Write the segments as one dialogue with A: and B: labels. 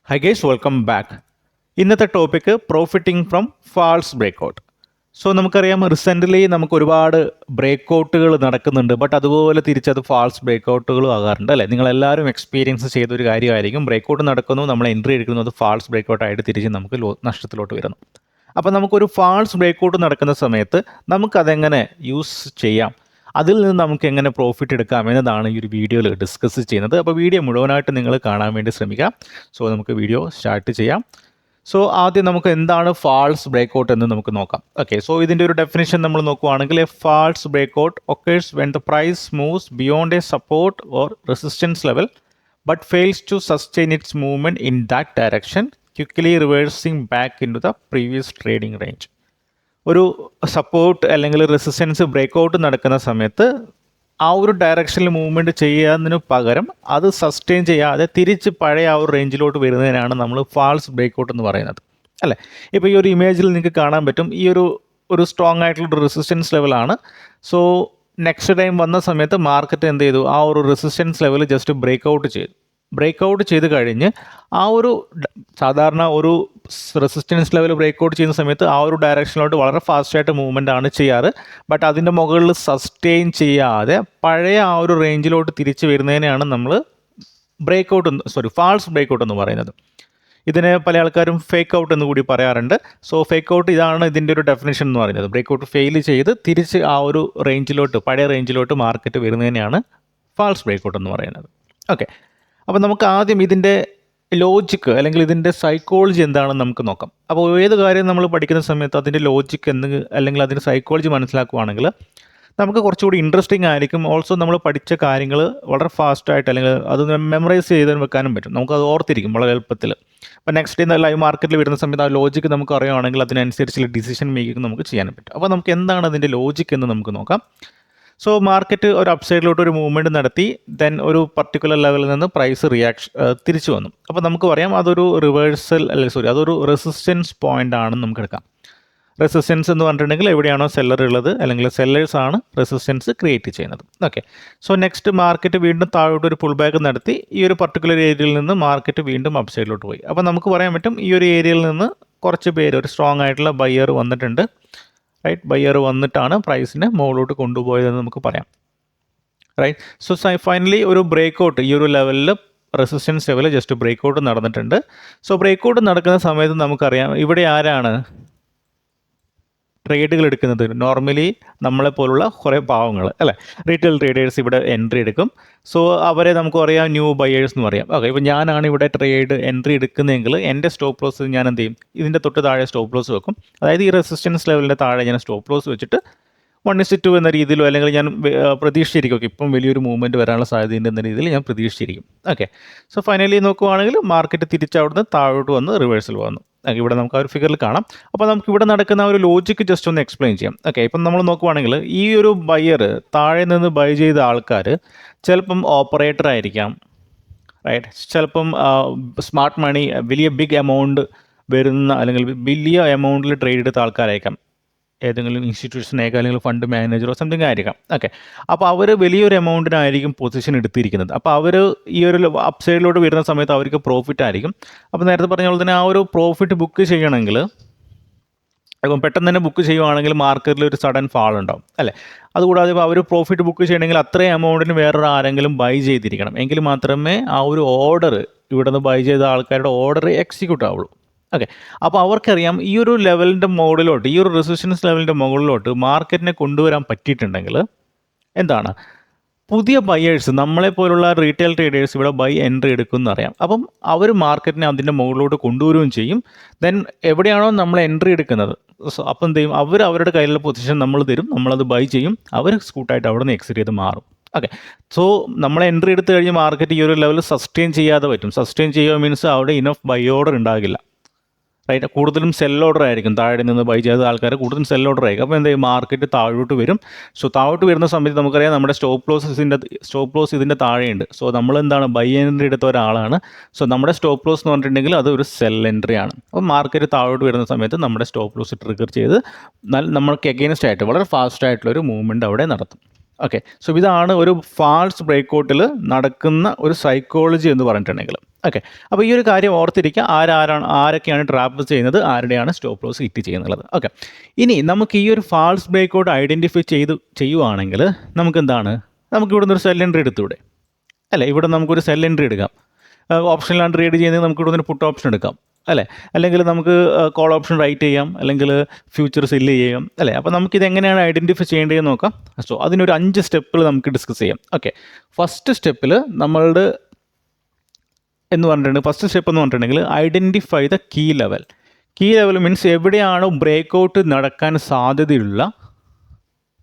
A: High guys, welcome back. ഇന്നത്തെ topic profiting from false breakout. So നമുക്കറിയാം, recently നമുക്ക് ഒരുപാട് ബ്രേക്കൗട്ടുകൾ നടക്കുന്നുണ്ട്. ബട്ട് അതുപോലെ തിരിച്ചത് ഫാൾസ് ബ്രേക്കൗട്ടുകളും ആകാറുണ്ട് അല്ലേ? നിങ്ങളെല്ലാവരും എക്സ്പീരിയൻസ് ചെയ്തൊരു കാര്യമായിരിക്കും. ബ്രേക്കൗട്ട് നടക്കുന്നു, നമ്മൾ എൻട്രി എടുക്കുന്നത് ഫാൾസ് ബ്രേക്കൗട്ടായിട്ട് തിരിച്ച് നമുക്ക് നഷ്ടത്തിലോട്ട് വരുന്നു. അപ്പോൾ നമുക്കൊരു ഫാൾസ് ബ്രേക്കൗട്ട് നടക്കുന്ന സമയത്ത് നമുക്കതെങ്ങനെ യൂസ് ചെയ്യാം, അതിൽ നിന്ന് നമുക്ക് എങ്ങനെ പ്രോഫിറ്റ് എടുക്കാം എന്നതാണ് ഈ ഒരു വീഡിയോയിൽ ഡിസ്കസ് ചെയ്യുന്നത്. അപ്പോൾ വീഡിയോ മുഴുവനായിട്ട് നിങ്ങൾ കാണാൻ വേണ്ടി ശ്രമിക്കാം. സോ നമുക്ക് വീഡിയോ സ്റ്റാർട്ട് ചെയ്യാം. സോ ആദ്യം നമുക്ക് എന്താണ് ഫാൾസ് ബ്രേക്കൗട്ട് എന്ന് നമുക്ക് നോക്കാം. ഓക്കെ, സോ ഇതിൻ്റെ ഒരു ഡെഫിനിഷൻ നമ്മൾ നോക്കുവാണെങ്കിൽ, a false breakout occurs when the price moves beyond a support or resistance level but fails to sustain its movement in that direction, quickly reversing back in to the previous trading range. ഒരു support അല്ലെങ്കിൽ resistance breakout നടക്കുന്ന സമയത്ത് ആ ഒരു ഡയറക്ഷനിൽ movement ചെയ്യുന്നതിന് പകരം അത് സസ്റ്റെയിൻ ചെയ്യാതെ തിരിച്ച് പഴയ ആ ഒരു റേഞ്ചിലോട്ട് വരുന്നതിനാണ് നമ്മൾ ഫാൾസ് ബ്രേക്കൗട്ട് എന്ന് പറയുന്നത് അല്ലേ? ഇപ്പോൾ ഈ ഒരു ഇമേജിൽ നിങ്ങൾക്ക് കാണാൻ പറ്റും, ഈ ഒരു സ്ട്രോങ് ആയിട്ടുള്ള റെസിസ്റ്റൻസ് ലെവലാണ്. സോ നെക്സ്റ്റ് ടൈം വന്ന സമയത്ത് മാർക്കറ്റ് എന്ത് ചെയ്തു, ആ ഒരു റെസിസ്റ്റൻസ് ലെവൽ ജസ്റ്റ് ബ്രേക്കൗട്ട് ചെയ്ത് കഴിഞ്ഞ് ആ ഒരു സാധാരണ ഒരു റെസിസ്റ്റൻസ് ലെവൽ ബ്രേക്കൗട്ട് ചെയ്യുന്ന സമയത്ത് ആ ഒരു ഡയറക്ഷനിലോട്ട് വളരെ ഫാസ്റ്റായിട്ട് മൂവ്മെൻ്റ് ആണ് ചെയ്യാറ്. ബട്ട് അതിൻ്റെ മുകളിൽ സസ്റ്റെയിൻ ചെയ്യാതെ പഴയ ആ ഒരു റേഞ്ചിലോട്ട് തിരിച്ച് വരുന്നതിനെയാണ് നമ്മൾ ഫാൾസ് ബ്രേക്കൗട്ട് എന്ന് പറയുന്നത്. ഇതിന് പല ആൾക്കാരും ഫേക്ക് ഔട്ട് എന്ന് കൂടി പറയാറുണ്ട്. സോ ഫേക്ക് ഔട്ട് ഇതാണ് ഇതിൻ്റെ ഒരു ഡെഫിനേഷൻ എന്ന് പറയുന്നത്. ബ്രേക്കൗട്ട് ഫെയിൽ ചെയ്ത് തിരിച്ച് ആ ഒരു പഴയ റേഞ്ചിലോട്ട് മാർക്കറ്റ് വരുന്നതിനെയാണ് ഫാൾസ് ബ്രേക്കൗട്ട് എന്ന് പറയുന്നത്. ഓക്കെ, അപ്പോൾ നമുക്ക് ആദ്യം ഇതിൻ്റെ ലോജിക്ക് അല്ലെങ്കിൽ ഇതിൻ്റെ സൈക്കോളജി എന്താണെന്ന് നമുക്ക് നോക്കാം. അപ്പോൾ ഏത് കാര്യം നമ്മൾ പഠിക്കുന്ന സമയത്ത് അതിൻ്റെ ലോജിക്ക് അല്ലെങ്കിൽ അതിൻ്റെ സൈക്കോളജി മനസ്സിലാക്കുകയാണെങ്കിൽ നമുക്ക് കുറച്ചുകൂടി ഇൻട്രസ്റ്റിംഗ് ആയിരിക്കും. ഓൾസോ നമ്മൾ പഠിച്ച കാര്യങ്ങൾ വളരെ ഫാസ്റ്റായിട്ട് അല്ലെങ്കിൽ അത് മെമ്മറൈസ് ചെയ്ത് വെക്കാനും പറ്റും. നമുക്കത് ഓർത്തിരിക്കും വളരെ എളുപ്പത്തിൽ. അപ്പോൾ നെക്സ്റ്റ് ഡേ ലൈവ് മാർക്കറ്റിൽ വരുന്ന സമയത്ത് ആ ലോജിക്ക് നമുക്ക് അറിയുകയാണെങ്കിൽ അതിനനുസരിച്ചുള്ള ഡിസിഷൻ മേക്കിംഗ് നമുക്ക് ചെയ്യാനും പറ്റും. അപ്പോൾ നമുക്ക് എന്താണ് അതിൻ്റെ ലോജിക്ക് എന്ന് നമുക്ക് നോക്കാം. സോ മാർക്കറ്റ് ഒരു അപ്സൈഡിലോട്ട് ഒരു മൂവ്മെൻറ്റ് നടത്തി, ദെൻ ഒരു പർട്ടിക്കുലർ ലെവലിൽ നിന്ന് പ്രൈസ് തിരിച്ചു വന്നു. അപ്പോൾ നമുക്ക് പറയാം അതൊരു അതൊരു റെസിസ്റ്റൻസ് പോയിൻ്റ് ആണെന്ന് നമുക്ക് എടുക്കാം. റെസിസ്റ്റൻസ് എന്ന് പറഞ്ഞിട്ടുണ്ടെങ്കിൽ എവിടെയാണോ സെല്ലർ ഉള്ളത് അല്ലെങ്കിൽ സെല്ലേഴ്സാണ് റെസിസ്റ്റൻസ് ക്രിയേറ്റ് ചെയ്യുന്നത്. ഓക്കെ, സോ നെക്സ്റ്റ് മാർക്കറ്റ് വീണ്ടും താഴോട്ട് ഒരു പുൾ ബാക്ക് നടത്തി ഈ ഒരു പർട്ടിക്കുലർ ഏരിയയിൽ നിന്ന് മാർക്കറ്റ് വീണ്ടും അപ്സൈഡിലോട്ട് പോയി. അപ്പോൾ നമുക്ക് പറയാൻ പറ്റും ഈ ഒരു ഏരിയയിൽ നിന്ന് കുറച്ച് പേര്, ഒരു സ്ട്രോങ് ആയിട്ടുള്ള ബയ്യർ വന്നിട്ടുണ്ട്. റൈറ്റ്, ബയ്യർ വന്നിട്ടാണ് പ്രൈസിനെ മുകളിലോട്ട് കൊണ്ടുപോയതെന്ന് നമുക്ക് പറയാം. റൈറ്റ്, സോ ഫൈനലി ഒരു ബ്രേക്കൗട്ട്, ഈ ഒരു ലെവലിൽ റെസിസ്റ്റൻസ് ലെവൽ ജസ്റ്റ് ബ്രേക്കൗട്ട് നടന്നിട്ടുണ്ട്. സോ ബ്രേക്കൗട്ട് നടക്കുന്ന സമയത്ത് നമുക്കറിയാം ഇവിടെ ആരാണ് ട്രേഡുകൾ എടുക്കുന്നത്? നോർമലി നമ്മളെപ്പോലുള്ള കുറേ പാവങ്ങൾ അല്ലേ, റീറ്റെയിൽ ട്രേഡേഴ്സ് ഇവിടെ എൻട്രി എടുക്കും. സോ അവരെ നമുക്ക് പറയാം ന്യൂ ബയേഴ്സ് എന്ന് പറയാം. ഓക്കെ, ഇപ്പോൾ ഞാനാണ് ഇവിടെ എൻട്രി എടുക്കുന്നതെങ്കിൽ എൻ്റെ സ്റ്റോപ്പ് ലോസ് ഞാൻ എന്ത് ചെയ്യും, ഇതിൻ്റെ തൊട്ട് താഴെ സ്റ്റോപ്പ് ലോസ് വെക്കും. അതായത് ഈ റെസിസ്റ്റൻസ് ലെവലിൻ്റെ താഴെ ഞാൻ സ്റ്റോപ്പ് ലോസ് വെച്ചിട്ട് 1:2 എന്ന രീതിയിലോ അല്ലെങ്കിൽ ഞാൻ പ്രതീക്ഷിച്ചിരിക്കും. ഓക്കെ, ഇപ്പം വലിയൊരു മൂവ്മെൻറ്റ് വരാനുള്ള സാധ്യതയുണ്ട് എന്ന രീതിയിൽ ഞാൻ പ്രതീക്ഷിച്ചിരിക്കും. ഓക്കെ, സോ ഫൈനലി നോക്കുവാണെങ്കിൽ മാർക്കറ്റ് തിരിച്ചവിടുന്ന് താഴോട്ട് വന്ന് റിവേഴ്സൽ വന്നു. ഇവിടെ നമുക്ക് ആ ഒരു ഫിഗറിൽ കാണാം. അപ്പോൾ നമുക്ക് ഇവിടെ നടക്കുന്ന ഒരു ലോജിക്ക് ജസ്റ്റ് ഒന്ന് എക്സ്പ്ലെയിൻ ചെയ്യാം. ഓക്കെ, ഇപ്പം നമ്മൾ നോക്കുവാണെങ്കിൽ ഈ ഒരു ബയ്യർ, താഴെ നിന്ന് ബൈ ചെയ്ത ആൾക്കാർ ചിലപ്പം ഓപ്പറേറ്റർ ആയിരിക്കാം. റൈറ്റ്, ചിലപ്പം സ്മാർട്ട് മണി, വലിയ ബിഗ് എമൗണ്ട് വരുന്ന അല്ലെങ്കിൽ വലിയ എമൗണ്ടിൽ ട്രേഡ് എടുത്ത ആൾക്കാരായിരിക്കാം. ഏതെങ്കിലും ഇൻസ്റ്റിറ്റ്യൂഷനേക്കാൾ അല്ലെങ്കിൽ ഫണ്ട് മാനേജറോ സംതിങ് ആയിരിക്കാം. ഓക്കെ, അപ്പോൾ അവർ വലിയൊരു എമൗണ്ടിനായിരിക്കും പൊസിഷൻ എടുത്തിരിക്കുന്നത്. അപ്പോൾ അവർ ഈ ഒരു അപ്സൈഡിലോട്ട് വരുന്ന സമയത്ത് അവർക്ക് പ്രോഫിറ്റ് ആയിരിക്കും. അപ്പോൾ നേരത്തെ പറഞ്ഞ പോലെ തന്നെ ആ ഒരു പ്രോഫിറ്റ് ബുക്ക് ചെയ്യണമെങ്കിൽ, ഇപ്പം പെട്ടെന്ന് തന്നെ ബുക്ക് ചെയ്യുവാണെങ്കിൽ മാർക്കറ്റിൽ ഒരു സഡൻ ഫാൾ ഉണ്ടാവും അല്ലേ. അതുകൂടാതെ അവർ പ്രോഫിറ്റ് ബുക്ക് ചെയ്യണമെങ്കിൽ അത്രയും എമൗണ്ടിന് വേറൊരു ആരെങ്കിലും ബൈ ചെയ്തിരിക്കണം. എങ്കിൽ മാത്രമേ ആ ഒരു ഓർഡർ, ഇവിടെ നിന്ന് ബൈ ചെയ്ത ആൾക്കാരുടെ ഓർഡർ എക്സിക്യൂട്ട് ആവുള്ളൂ. ഓക്കെ, അപ്പോൾ അവർക്കറിയാം ഈ ഒരു ലെവലിൻ്റെ മുകളിലോട്ട്, ഈ ഒരു റെസിസ്റ്റൻസ് ലെവലിൻ്റെ മുകളിലോട്ട് മാർക്കറ്റിനെ കൊണ്ടുവരാൻ പറ്റിയിട്ടുണ്ടെങ്കിൽ എന്താണ്, പുതിയ ബയേഴ്സ്, നമ്മളെപ്പോലുള്ള റീറ്റെയിൽ ട്രേഡേഴ്സ് ഇവിടെ എൻട്രി എടുക്കുമെന്ന് അറിയാം. അപ്പം അവർ മാർക്കറ്റിനെ അതിൻ്റെ മുകളിലോട്ട് കൊണ്ടുവരികയും ചെയ്യും. ദെൻ എവിടെയാണോ നമ്മൾ എൻട്രി എടുക്കുന്നത്, സോ അപ്പം എന്ത് ചെയ്യും, അവരുടെ കയ്യിലുള്ള പൊസിഷൻ നമ്മൾ തരും, നമ്മളത് ബൈ ചെയ്യും, അവർ സ്കൂട്ടായിട്ട് അവിടെ നിന്ന് എക്സിറ്റ് ചെയ്ത് മാറും. ഓക്കെ, സോ നമ്മൾ എൻട്രി എടുത്തു കഴിഞ്ഞ് മാർക്കറ്റ് ഈ ഒരു ലെവൽ സസ്റ്റെയിൻ ചെയ്യാതെ പറ്റും. സസ്റ്റെയിൻ ചെയ്യുക മീൻസ് അവിടെ ഇനഫ് ബൈ ഓർഡർ ഉണ്ടാകില്ല. റൈറ്റ്, കൂടുതലും സെൽ ഓർഡർ ആയിരിക്കും. താഴെ നിന്ന് ബൈ ചെയ്ത ആൾക്കാർ കൂടുതലും സെൽ ഓർഡർ ആയിരിക്കും. അപ്പോൾ എന്ത് ചെയ്യും, മാർക്കറ്റ് താഴോട്ട് വരും. സോ താഴോട്ട് വരുന്ന സമയത്ത് നമുക്കറിയാം നമ്മുടെ സ്റ്റോപ്പ് ലോസ് ഇതിൻ്റെ താഴെയുണ്ട്. സോ നമ്മൾ എന്താണ്, ബൈ എൻട്രി എടുത്ത ഒരാളാണ്. സോ നമ്മുടെ സ്റ്റോപ്പ് ലോസ് എന്ന് പറഞ്ഞിട്ടുണ്ടെങ്കിൽ അത് ഒരു സെൽ എൻട്രി ആണ്. അപ്പോൾ മാർക്കറ്റ് താഴോട്ട് വരുന്ന സമയത്ത് നമ്മുടെ സ്റ്റോപ്പ് ലോസ് ട്രിഗർ ചെയ്ത് നമ്മൾക്ക് എഗെയിൻസ്റ്റ് ആയിട്ട് വളരെ ഫാസ്റ്റ് ആയിട്ടുള്ളൊരു മൂവ്മെൻറ്റ് അവിടെ നടത്തും. ഓക്കെ, സോ ഇതാണ് ഒരു ഫാൾസ് ബ്രേക്കൗട്ടിൽ നടക്കുന്ന ഒരു സൈക്കോളജി എന്ന് പറഞ്ഞിട്ടുണ്ടെങ്കിൽ. ഓക്കെ, അപ്പോൾ ഈ ഒരു കാര്യം ഓർത്തിരിക്കുക, ആരൊക്കെയാണ് ട്രാപ്പ് ചെയ്യുന്നത്, ആരുടെയാണ് സ്റ്റോപ്പ് ലോസ് ഹിറ്റ് ചെയ്യുന്നത്. ഓക്കെ, ഇനി നമുക്ക് ഈ ഒരു ഫാൾസ് ബ്രേക്കൗട്ട് ഐഡൻറ്റിഫൈ ചെയ്യുവാണെങ്കിൽ നമുക്ക് എന്താണ്, നമുക്ക് ഇവിടെ നിന്നൊരു സെൽ എൻട്രി എടുത്തൂടെ അല്ലേ? ഇവിടെ നമുക്കൊരു സെൽ എൻട്രി എടുക്കാം. ഓപ്ഷനിലാണ് ട്രേഡ് ചെയ്യുന്നത്, നമുക്ക് ഇവിടെ നിന്ന് പുട്ട് ഓപ്ഷൻ എടുക്കാം അല്ലേ? അല്ലെങ്കിൽ നമുക്ക് കോൾ ഓപ്ഷൻ റൈറ്റ് ചെയ്യാം, അല്ലെങ്കിൽ ഫ്യൂച്ചർ സെല്ല് ചെയ്യാം അല്ലേ? അപ്പോൾ നമുക്കിത് എങ്ങനെയാണ് ഐഡൻറ്റിഫൈ ചെയ്യേണ്ടതെന്ന് നോക്കാം. സോ അതിനൊരു 5 സ്റ്റെപ്പിൽ നമുക്ക് ഡിസ്കസ് ചെയ്യാം. ഓക്കെ, ഫസ്റ്റ് സ്റ്റെപ്പിൽ നമ്മളുടെ ഫസ്റ്റ് സ്റ്റെപ്പ് എന്ന് പറഞ്ഞിട്ടുണ്ടെങ്കിൽ identify the key level. Key level means എവിടെയാണോ ബ്രേക്കൗട്ട് നടക്കാൻ സാധ്യതയുള്ള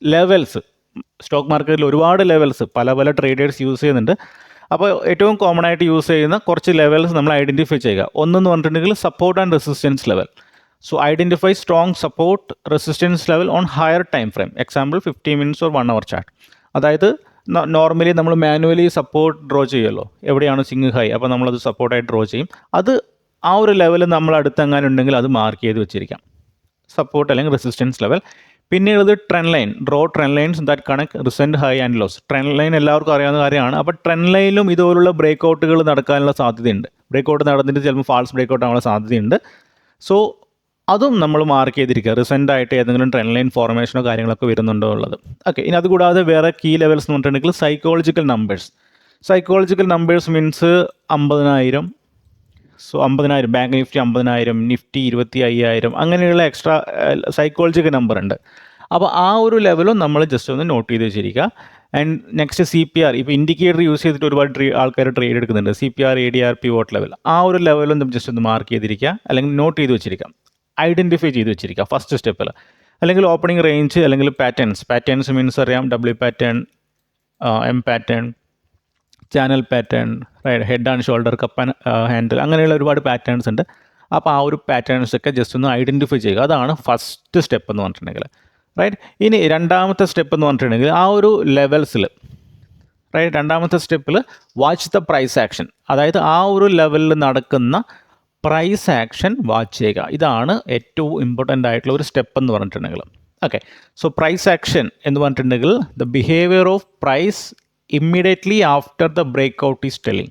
A: ലെവൽസ്. സ്റ്റോക്ക് മാർക്കറ്റിൽ ഒരുപാട് ലെവൽസ് പല ട്രേഡേഴ്സ് യൂസ് ചെയ്യുന്നുണ്ട്. അപ്പോൾ ഏറ്റവും കോമൺ ആയിട്ട് യൂസ് ചെയ്യുന്ന കുറച്ച് ലെവൽസ് നമ്മൾ ഐഡൻറ്റിഫൈ ചെയ്യുക. ഒന്നെന്ന് പറഞ്ഞിട്ടുണ്ടെങ്കിൽ support and resistance level. So identify strong support resistance level on higher time frame. Example 50 minutes or 1 our chart. അതായത് നോർമലി നമ്മൾ മാനുവലി സപ്പോർട്ട് ഡ്രോ ചെയ്യുമല്ലോ, എവിടെയാണ് സിംഗ് ഹൈ, അപ്പോൾ നമ്മളത് സപ്പോർട്ടായിട്ട് ഡ്രോ ചെയ്യും. അത് ആ ഒരു ലെവൽ നമ്മൾ അടുത്തെങ്ങാനുണ്ടെങ്കിൽ അത് മാർക്ക് ചെയ്ത് വെച്ചിരിക്കാം, സപ്പോർട്ട് അല്ലെങ്കിൽ റെസിസ്റ്റൻസ് ലെവൽ. പിന്നെയുള്ളത് trend line, draw trend lines that connect recent high and lows. Trend line എല്ലാവർക്കും അറിയാവുന്ന കാര്യമാണ്. അപ്പോൾ ട്രെൻഡ് ലൈനിലും ഇതുപോലുള്ള ബ്രേക്കൗട്ടുകൾ നടക്കാനുള്ള സാധ്യതയുണ്ട്. ബ്രേക്കൗട്ട് നടന്നിട്ട് ചിലപ്പോൾ ഫാൾസ് ബ്രേക്കൗട്ട് ആവാനുള്ള സാധ്യതയുണ്ട്. സോ അതും നമ്മൾ മാർക്ക് ചെയ്തിരിക്കുക, റിസെൻ്റ് ആയിട്ട് ഏതെങ്കിലും ട്രെൻഡ് ലൈൻ ഫോർമേഷനോ കാര്യങ്ങളൊക്കെ വരുന്നുണ്ടോ ഉള്ളത്. ഓക്കെ, ഇനി അതുകൂടാതെ വേറെ കീ ലെവൽസ് എന്ന് പറഞ്ഞിട്ടുണ്ടെങ്കിൽ psychological numbers. Psychological numbers means 50,000. So 50,000 bank Nifty 50,000, Nifty 25,000, അങ്ങനെയുള്ള എക്സ്ട്രാ സൈക്കോളജിക്കൽ നമ്പർ ഉണ്ട്. അപ്പോൾ ആ ഒരു ലെവലും നമ്മൾ ജസ്റ്റ് ഒന്ന് നോട്ട് ചെയ്ത് വെച്ചിരിക്കുക. And next CPR. ഇപ്പോൾ ഇൻഡിക്കേറ്റർ യൂസ് ചെയ്തിട്ട് ഒരുപാട് ആൾക്കാർ ട്രേഡ് എടുക്കുന്നുണ്ട്. CPR, ADR, പിവോട്ട് ലെവൽ, ആ ഒരു ലെവലും നമ്മൾ ജസ്റ്റ് ഒന്ന് മാർക്ക് ചെയ്തിരിക്കുക, അല്ലെങ്കിൽ നോട്ട് ചെയ്ത് വെച്ചിരിക്കാം, ഐഡൻറ്റിഫൈ ചെയ്ത് വെച്ചിരിക്കുക ഫസ്റ്റ് സ്റ്റെപ്പിൽ. അല്ലെങ്കിൽ ഓപ്പണിംഗ് റേഞ്ച്, അല്ലെങ്കിൽ പാറ്റേൺസ് മീൻസ് അറിയാം, W pattern, M pattern, channel pattern, head and shoulder, cup and handle, അങ്ങനെയുള്ള ഒരുപാട് പാറ്റേൺസ് ഉണ്ട്. അപ്പോൾ ആ ഒരു പാറ്റേൺസൊക്കെ ജസ്റ്റ് ഒന്ന് ഐഡൻറ്റിഫൈ ചെയ്യുക. അതാണ് ഫസ്റ്റ് സ്റ്റെപ്പ് എന്ന് പറഞ്ഞിട്ടുണ്ടെങ്കിൽ. റൈറ്റ്, ഇനി രണ്ടാമത്തെ സ്റ്റെപ്പ് എന്ന് പറഞ്ഞിട്ടുണ്ടെങ്കിൽ ആ ഒരു ലെവൽസിൽ, റൈറ്റ്, രണ്ടാമത്തെ സ്റ്റെപ്പിൽ വാച്ച് ദ പ്രൈസ് ആക്ഷൻ. അതായത് ആ ഒരു ലെവലിൽ നടക്കുന്ന പ്രൈസ് ആക്ഷൻ വാച്ച് ചെയ്യുക. ഇതാണ് ഏറ്റവും ഇമ്പോർട്ടൻ്റ് ആയിട്ടുള്ള ഒരു സ്റ്റെപ്പ് എന്ന് പറഞ്ഞിട്ടുണ്ടെങ്കിൽ. ഓക്കെ, സോ പ്രൈസ് ആക്ഷൻ എന്ന് പറഞ്ഞിട്ടുണ്ടെങ്കിൽ the behaviour of price immediately after the breakout is telling.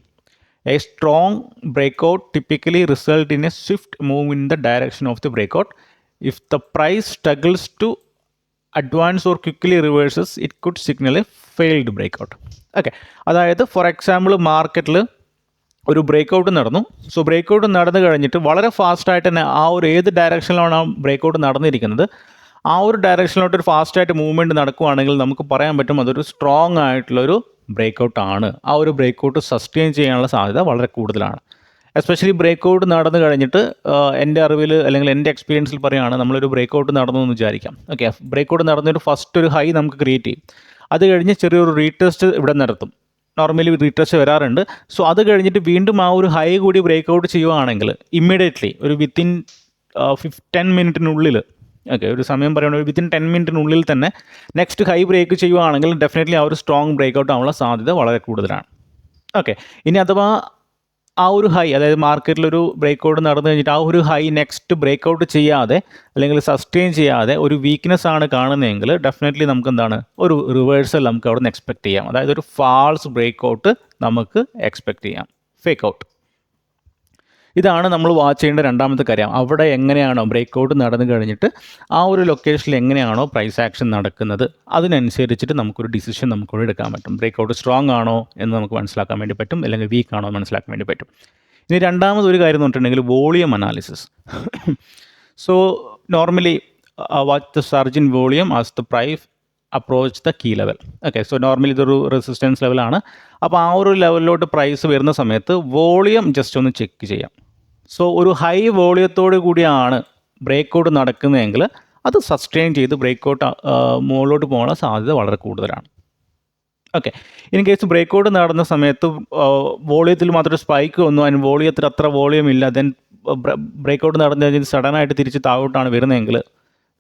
A: A strong breakout typically result in a swift move in the direction of the breakout. If the price struggles to advance or quickly reverses, it could signal a failed breakout. Okay, അതായത് for example മാർക്കറ്റിൽ ഒരു breakout നടന്നു. So breakout നടന്നു കഴിഞ്ഞിട്ട് വളരെ ഫാസ്റ്റായിട്ട് തന്നെ ആ ഒരു ഏത് ഡയറക്ഷനിലാണ് ആ ബ്രേക്കൗട്ട് നടന്നിരിക്കുന്നത്, ആ ഒരു ഡയറക്ഷനിലോട്ട് ഒരു ഫാസ്റ്റായിട്ട് മൂവ്മെൻറ്റ് നടക്കുകയാണെങ്കിൽ നമുക്ക് പറയാൻ പറ്റും അതൊരു സ്ട്രോങ് ആയിട്ടുള്ളൊരു ബ്രേക്കൗട്ട് ആണ്. ആ ഒരു ബ്രേക്കൗട്ട് സസ്റ്റെയിൻ ചെയ്യാനുള്ള സാധ്യത വളരെ കൂടുതലാണ്. എസ്പെഷ്യലി ബ്രേക്കൗട്ട് നടന്നു കഴിഞ്ഞിട്ട് എൻ്റെ അറിവിൽ അല്ലെങ്കിൽ എൻ്റെ എക്സ്പീരിയൻസിൽ പറയുകയാണ്, നമ്മളൊരു ബ്രേക്കൗട്ട് നടന്നു എന്ന് വിചാരിക്കാം. ഓക്കെ, ബ്രേക്കൗട്ട് നടന്നൊരു ഫസ്റ്റ് ഒരു ഹൈ നമുക്ക് ക്രിയേറ്റ് ചെയ്യും. അത് കഴിഞ്ഞ് ചെറിയൊരു റീടെസ്റ്റ് ഇവിടെ നടത്തും. നോർമലി റീടെസ്റ്റ് വരാറുണ്ട്. സോ അത് കഴിഞ്ഞിട്ട് വീണ്ടും ആ ഒരു ഹൈ കൂടി ബ്രേക്കൗട്ട് ചെയ്യുകയാണെങ്കിൽ ഇമ്മീഡിയറ്റ്ലി ഒരു വിത്തിൻ 10 മിനിറ്റിനുള്ളിൽ, ഓക്കെ, ഒരു സമയം പറയുകയാണെങ്കിൽ വിത്തിൻ 10 മിനിറ്റിനുള്ളിൽ തന്നെ നെക്സ്റ്റ് ഹൈ ബ്രേക്ക് ചെയ്യുകയാണെങ്കിൽ ഡെഫിനറ്റ്ലി ആ ഒരു സ്ട്രോങ് ബ്രേക്കൗട്ട് ആവാനുള്ള സാധ്യത വളരെ കൂടുതലാണ്. ഓക്കെ, ഇനി അഥവാ ആ ഒരു ഹൈ, അതായത് മാർക്കറ്റിലൊരു ബ്രേക്കൗട്ട് നടന്നു കഴിഞ്ഞിട്ട് ആ ഒരു ഹൈ നെക്സ്റ്റ് ബ്രേക്കൗട്ട് ചെയ്യാതെ അല്ലെങ്കിൽ സസ്റ്റെയിൻ ചെയ്യാതെ ഒരു വീക്ക്നെസ് ആണ് കാണുന്നതെങ്കിൽ ഡെഫിനറ്റ്ലി നമുക്ക് എന്താണ്, ഒരു റിവേഴ്സൽ നമുക്ക് അവിടെ നിന്ന് എക്സ്പെക്ട് ചെയ്യാം. അതായത് ഒരു ഫാൾസ് ബ്രേക്കൗട്ട് നമുക്ക് എക്സ്പെക്ട് ചെയ്യാം, ഫേക്ക് ഔട്ട്. ഇതാണ് നമ്മൾ വാച്ച് ചെയ്യേണ്ട രണ്ടാമത്തെ കാര്യം. അവിടെ എങ്ങനെയാണോ ബ്രേക്കൗട്ട് നടന്നു കഴിഞ്ഞിട്ട് ആ ഒരു ലൊക്കേഷനിൽ എങ്ങനെയാണോ പ്രൈസ് ആക്ഷൻ നടക്കുന്നത്, അതിനനുസരിച്ചിട്ട് നമുക്കൊരു ഡിസിഷൻ നമുക്കിവിടെ എടുക്കാൻ പറ്റും. ബ്രേക്കൗട്ട് സ്ട്രോങ് ആണോ എന്ന് നമുക്ക് മനസ്സിലാക്കാൻ വേണ്ടി പറ്റും, അല്ലെങ്കിൽ വീക്ക് ആണോ എന്ന് മനസ്സിലാക്കാൻ വേണ്ടി പറ്റും. ഇനി രണ്ടാമതൊരു കാര്യം എന്ന് പറഞ്ഞിട്ടുണ്ടെങ്കിൽ volume analysis. So normally watch the surge in volume as the price approach the key level. Okay, so normally ഇതൊരു റെസിസ്റ്റൻസ് ലെവലാണ്. അപ്പോൾ ആ ഒരു ലെവലിലോട്ട് പ്രൈസ് വരുന്ന സമയത്ത് വോളിയം ജസ്റ്റ് ഒന്ന് ചെക്ക് ചെയ്യാം. സോ ഒരു ഹൈ വോളിയത്തോട് കൂടിയാണ് ബ്രേക്കൗട്ട് നടക്കുന്നതെങ്കിൽ അത് സസ്റ്റെയിൻ ചെയ്ത് ബ്രേക്കൗട്ട് മുകളിലോട്ട് പോകാനുള്ള സാധ്യത വളരെ കൂടുതലാണ്. ഓക്കെ, ഇൻ കേസ് ബ്രേക്കൗട്ട് നടന്ന സമയത്ത് വോളിയത്തിൽ മാത്രം സ്പൈക്ക് വന്നു, അതിന് വോളിയത്തിൽ അത്ര വോളിയം ഇല്ല, ദെൻ ബ്രേക്കൗട്ട് നടന്നു കഴിഞ്ഞാൽ സഡനായിട്ട് തിരിച്ച് താഴോട്ടാണ് വരുന്നതെങ്കിൽ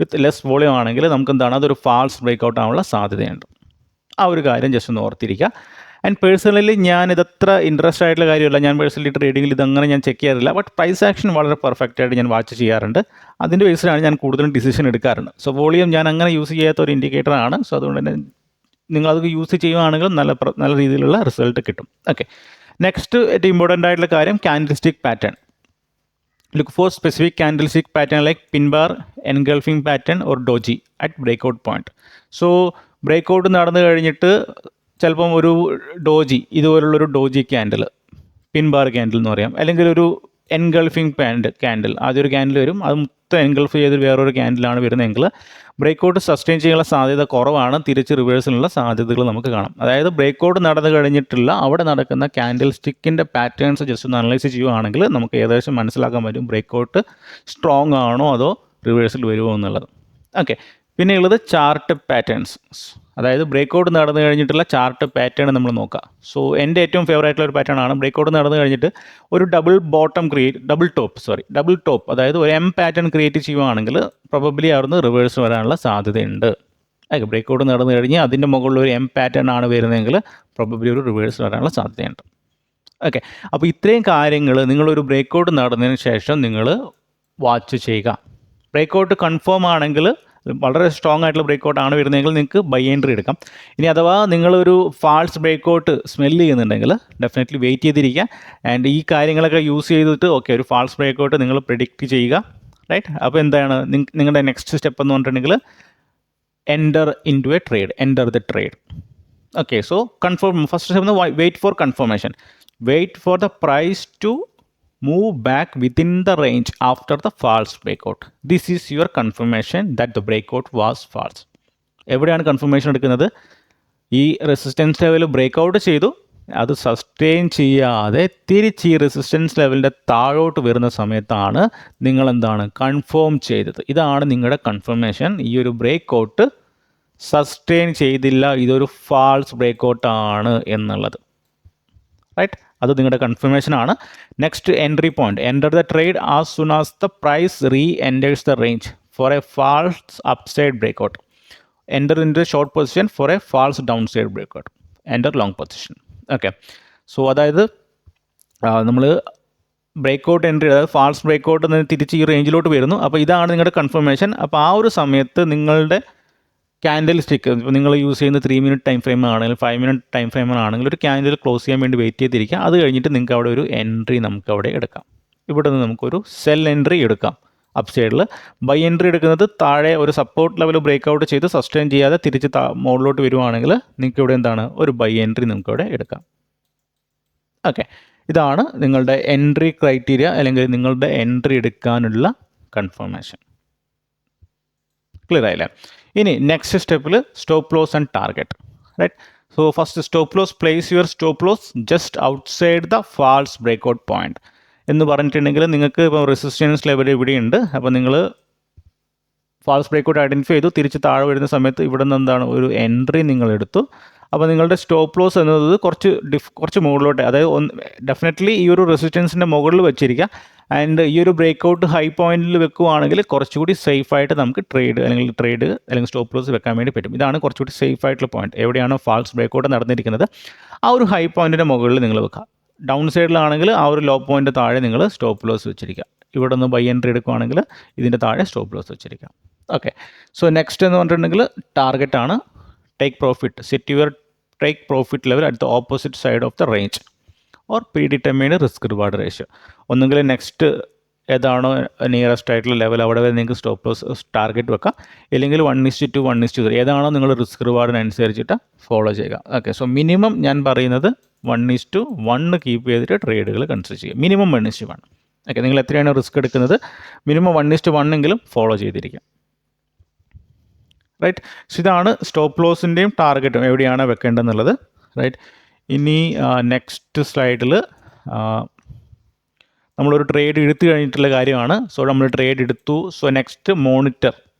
A: വിത്ത് ലെസ് വോളിയം ആണെങ്കിൽ നമുക്ക് എന്താണ്, അതൊരു ഫാൾസ് ബ്രേക്കൗട്ട് ആവാനുള്ള സാധ്യതയുണ്ട്. ആ ഒരു കാര്യം ജസ്റ്റ് ഒന്ന് ഓർത്തിരിക്കുക. ആൻഡ് പേഴ്സണലി ഞാൻ ഇതത്ര ഇൻട്രസ്റ്റ് ആയിട്ടുള്ള കാര്യമല്ല, ഞാൻ പേഴ്സണലി ട്രേഡിങ്ങിൽ ഇതങ്ങനെ ഞാൻ ചെക്ക് ചെയ്യാറില്ല. ബട്ട് പ്രൈസ് ആക്ഷൻ വളരെ പെർഫെക്റ്റ് ആയിട്ട് ഞാൻ വാച്ച് ചെയ്യാറുണ്ട്. അതിൻ്റെ ബേസിലാണ് ഞാൻ കൂടുതലും ഡിസിഷൻ എടുക്കാറുണ്ട്. സോ വോളിയം ഞാൻ അങ്ങനെ യൂസ് ചെയ്യാത്ത ഒരു ഇൻഡിക്കേറ്ററാണ്. സോ അതുകൊണ്ട് തന്നെ നിങ്ങളത് യൂസ് ചെയ്യുകയാണെങ്കിൽ നല്ല രീതിയിലുള്ള റിസൾട്ട് കിട്ടും. ഓക്കെ, നെക്സ്റ്റ് ഏറ്റവും ഇമ്പോർട്ടൻ്റ് ആയിട്ടുള്ള കാര്യം ക്യാൻഡിൽസ്റ്റിക് pattern. Look for specific candlestick pattern like pin bar, engulfing pattern or doji at breakout point. So breakout നടന്നു കഴിഞ്ഞിട്ട് ചിലപ്പം ഒരു ഡോജി, ഇതുപോലുള്ളൊരു doji candle, pin bar candle എന്ന് പറയാം, അല്ലെങ്കിൽ ഒരു എൻഗൾഫിംഗ് ക്യാൻഡിൽ, ആദ്യം ഒരു ക്യാൻഡിൽ വരും, അത് മൊത്തം എൻഗൾഫ് ചെയ്ത് വേറൊരു ക്യാൻഡിലാണ് വരുന്നതെങ്കിൽ ബ്രേക്കൗട്ട് സസ്റ്റെയിൻ ചെയ്യാനുള്ള സാധ്യത കുറവാണ്, തിരിച്ച് റിവേഴ്സിനുള്ള സാധ്യതകൾ നമുക്ക് കാണാം. അതായത് ബ്രേക്കൗട്ട് നടന്നു കഴിഞ്ഞിട്ടുള്ള അവിടെ നടക്കുന്ന ക്യാൻഡിൽ സ്റ്റിക്കിൻ്റെ പാറ്റേൺസ് ജസ്റ്റ് ഒന്ന് അനലൈസ് ചെയ്യുകയാണെങ്കിൽ നമുക്ക് ഏകദേശം മനസ്സിലാക്കാൻ പറ്റും ബ്രേക്കൗട്ട് സ്ട്രോങ് ആണോ അതോ റിവേഴ്സിൽ വരുമോ എന്നുള്ളത്. ഓക്കെ, പിന്നെയുള്ളത് ചാർട്ട് പാറ്റേൺസ്. അതായത് ബ്രേക്കൗട്ട് നടന്നു കഴിഞ്ഞിട്ടുള്ള ചാർട്ട് പാറ്റേൺ നമ്മൾ നോക്കുക. സോ എൻ്റെ ഏറ്റവും ഫേവറേറ്റ് ആയിട്ടുള്ള ഒരു പാറ്റേൺ ആണ് ബ്രേക്കൗട്ട് നടന്നു കഴിഞ്ഞിട്ട് ഒരു ഡബിൾ ടോപ്പ്, അതായത് ഒരു എം പാറ്റേൺ ക്രിയേറ്റ് ചെയ്യുകയാണെങ്കിൽ പ്രോബബ്ലി അവിടുന്ന് റിവേഴ്സ് വരാനുള്ള സാധ്യതയുണ്ട്. ഓക്കെ, ബ്രേക്കൗട്ട് നടന്നു കഴിഞ്ഞ് അതിൻ്റെ മുകളിൽ ഒരു എം പാറ്റേൺ ആണ് വരുന്നതെങ്കിൽ പ്രോബബ്ലി ഒരു റിവേഴ്സ് വരാനുള്ള സാധ്യതയുണ്ട്. ഓക്കെ, അപ്പോൾ ഇത്രയും കാര്യങ്ങൾ നിങ്ങളൊരു ബ്രേക്കൗട്ട് നടന്നതിന് ശേഷം നിങ്ങൾ വാച്ച് ചെയ്യുക. ബ്രേക്കൗട്ട് കൺഫേം ആണെങ്കിൽ, വളരെ സ്ട്രോങ് ആയിട്ടുള്ള ബ്രേക്കൗട്ട് ആണ് വരുന്നതെങ്കിൽ നിങ്ങൾക്ക് ബൈ എൻട്രി എടുക്കാം. ഇനി അഥവാ നിങ്ങളൊരു ഫാൾസ് ബ്രേക്കൗട്ട് സ്മെല്ല് ചെയ്യുന്നുണ്ടെങ്കിൽ ഡെഫിനറ്റ്ലി വെയിറ്റ് ചെയ്തിരിക്കുക. ആൻഡ് ഈ കാര്യങ്ങളൊക്കെ യൂസ് ചെയ്തിട്ട് ഓക്കെ ഒരു ഫാൾസ് ബ്രേക്കൗട്ട് നിങ്ങൾ പ്രെഡിക്റ്റ് ചെയ്യുക. റൈറ്റ്, അപ്പോൾ എന്താണ് നിങ്ങളുടെ നെക്സ്റ്റ് സ്റ്റെപ്പ് എന്ന് പറഞ്ഞിട്ടുണ്ടെങ്കിൽ enter the trade. Okay, so confirm, first step wait for confirmation, wait for the price to move back within the range after the false breakout. This is your confirmation that the breakout was false. എവിടെയാണ് confirmation എടുക്കുന്നത്? ഈ resistance level breakout ചെയ്തു, അത് sustain ചെയ്യാതെ തിരിച്ച് ഈ resistance ലെവലിൻ്റെ താഴോട്ട് വരുന്ന സമയത്താണ് നിങ്ങൾ എന്താണ് കൺഫേം ചെയ്തത്. ഇതാണ് നിങ്ങളുടെ കൺഫർമേഷൻ. ഈ ഒരു ബ്രേക്കൗട്ട് സസ്റ്റെയിൻ ചെയ്തില്ല, ഇതൊരു ഫാൾസ് ബ്രേക്കൗട്ടാണ് എന്നുള്ളത്. റൈറ്റ്, അത് നിങ്ങളുടെ കൺഫർമേഷൻ ആണ്. Next entry point, enter the trade as soon as the price re enters the range for a false upside breakout. Enter in the short position for a false downside breakout. Enter long position. Okay, so അതായത് നമ്മൾ breakout entry, അതായത് false breakout തിരിച്ച് ഈ റേഞ്ചിലോട്ട് വരുന്നു. അപ്പോൾ ഇതാണ് നിങ്ങളുടെ confirmation. അപ്പോൾ ആ ഒരു സമയത്ത് നിങ്ങളുടെ ക്യാൻഡിൽ സ്റ്റിക്ക്, ഇപ്പോൾ നിങ്ങൾ യൂസ് ചെയ്യുന്ന 3 മിനിറ്റ് ടൈം ഫ്രെയിം ആണെങ്കിലും 5 മിനിറ്റ് ടൈം ഫ്രെയിം ആണെങ്കിലും ഒരു ക്യാൻഡിൽ ക്ലോസ് ചെയ്യാൻ വേണ്ടി വെയിറ്റ് ചെയ്തിരിക്കുക. അത് കഴിഞ്ഞിട്ട് നിങ്ങൾക്ക് അവിടെ ഒരു എൻട്രി നമുക്ക് അവിടെ എടുക്കാം. ഇവിടെ നിന്ന് നമുക്കൊരു സെൽ എൻട്രി എടുക്കാം. അപ്പ് സൈഡിൽ ബൈ എൻട്രി എടുക്കുന്നത് താഴെ ഒരു സപ്പോർട്ട് ലെവൽ ബ്രേക്കൗട്ട് ചെയ്ത് സസ്റ്റെയിൻ ചെയ്യാതെ തിരിച്ച് മുകളിലോട്ട് വരുവാണെങ്കിൽ നിങ്ങൾക്ക് ഇവിടെ എന്താണ് ഒരു ബൈ എൻട്രി നമുക്കിവിടെ എടുക്കാം. ഓക്കെ, ഇതാണ് നിങ്ങളുടെ എൻട്രി ക്രൈറ്റീരിയ, അല്ലെങ്കിൽ നിങ്ങളുടെ എൻട്രി എടുക്കാനുള്ള കൺഫർമേഷൻ. ക്ലിയർ ആയില്ലേ? ഇനി നെക്സ്റ്റ് സ്റ്റെപ്പിൽ stop loss and target. Right, so first stop loss, place your stop loss just outside the false breakout point എന്ന് പറഞ്ഞിട്ടുണ്ടെങ്കിൽ നിങ്ങൾക്ക് ഇപ്പോൾ റെസിസ്റ്റൻസ് ലെവൽ ഇവിടെയുണ്ട്. അപ്പോൾ നിങ്ങൾ ഫാൾസ് ബ്രേക്കൗട്ട് ഐഡൻറ്റിഫൈ ചെയ്തു, തിരിച്ച് താഴെ വരുന്ന സമയത്ത് ഇവിടെ നിന്ന് എന്താണ് ഒരു എൻട്രി നിങ്ങൾ എടുത്തു. അപ്പോൾ നിങ്ങളുടെ സ്റ്റോപ്പ് ലോസ് എന്നത് കുറച്ച് മുകളിലോട്ട്, അതായത് ഡെഫിനറ്റ്ലി ഈ ഒരു റെസിസ്റ്റൻസിൻ്റെ മുകളിൽ വെച്ചിരിക്കുക. ആൻഡ് ഈ ഒരു ബ്രേക്കൗട്ട് ഹൈ പോയിന്റിൽ വെക്കുകയാണെങ്കിൽ കുറച്ചുകൂടി സേഫായിട്ട് നമുക്ക് ട്രേഡ് അല്ലെങ്കിൽ സ്റ്റോപ്പ് ലോസ് വെക്കാൻ വേണ്ടി പറ്റും. ഇതാണ് കുറച്ചുകൂടി സേഫ് ആയിട്ടുള്ള പോയിന്റ്. എവിടെയാണോ ഫാൾസ് ബ്രേക്കൗട്ട് നടന്നിരിക്കുന്നത് ആ ഒരു ഹൈ പോയിന്റിൻ്റെ മുകളിൽ നിങ്ങൾ വെക്കുക. ഡൗൺ സൈഡിലാണെങ്കിൽ ആ ഒരു ലോ പോയിന്റ് താഴെ നിങ്ങൾ സ്റ്റോപ്പ് ലോസ് വെച്ചിരിക്കുക. ഇവിടെ നിന്ന് ബൈ എൻട്രി എടുക്കുകയാണെങ്കിൽ ഇതിൻ്റെ താഴെ സ്റ്റോപ്പ് ലോസ് വെച്ചിരിക്കുക. ഓക്കെ, സോ നെക്സ്റ്റ് എന്ന് പറഞ്ഞിട്ടുണ്ടെങ്കിൽ ടാർഗറ്റ് ആണ്. Take profit, set your take profit level at the opposite side of the range or predetermined risk reward ratio. ഒന്നുകിൽ നെക്സ്റ്റ് ഏതാണോ നിയറസ്റ്റ് ആയിട്ടുള്ള ലെവൽ അവിടെ വരെ നിങ്ങൾക്ക് സ്റ്റോപ്പ് ലോസ് ടാർഗറ്റ് വെക്കാം, ഇല്ലെങ്കിൽ 1:2 1:3 ഏതാണോ നിങ്ങൾ റിസ്ക് റിവാർഡിനനുസരിച്ചിട്ട് ഫോളോ ചെയ്യുക. ഓക്കെ, സോ മിനിമം ഞാൻ പറയുന്നത് 1:1 കീപ്പ് ചെയ്തിട്ട് ട്രേഡുകൾ കൺസിഡർ ചെയ്യുക. മിനിമം 1:1. ഓക്കെ, നിങ്ങൾ എത്രയാണ് റിസ്ക് എടുക്കുന്നത് മിനിമം 1:1 എങ്കിലും ഫോളോ ചെയ്തിരിക്കുക. റൈറ്റ്, സോ ഇതാണ് സ്റ്റോപ്പ് ലോസിൻ്റെയും ടാർഗറ്റും എവിടെയാണ് വെക്കേണ്ടതെന്നുള്ളത്. റൈറ്റ്, ഇനി നെക്സ്റ്റ് സ്ലൈഡിൽ നമ്മളൊരു ട്രേഡ് എടുത്തു കഴിഞ്ഞിട്ടുള്ള കാര്യമാണ്. സോ നമ്മൾ ട്രേഡ് എടുത്തു. So next monitor,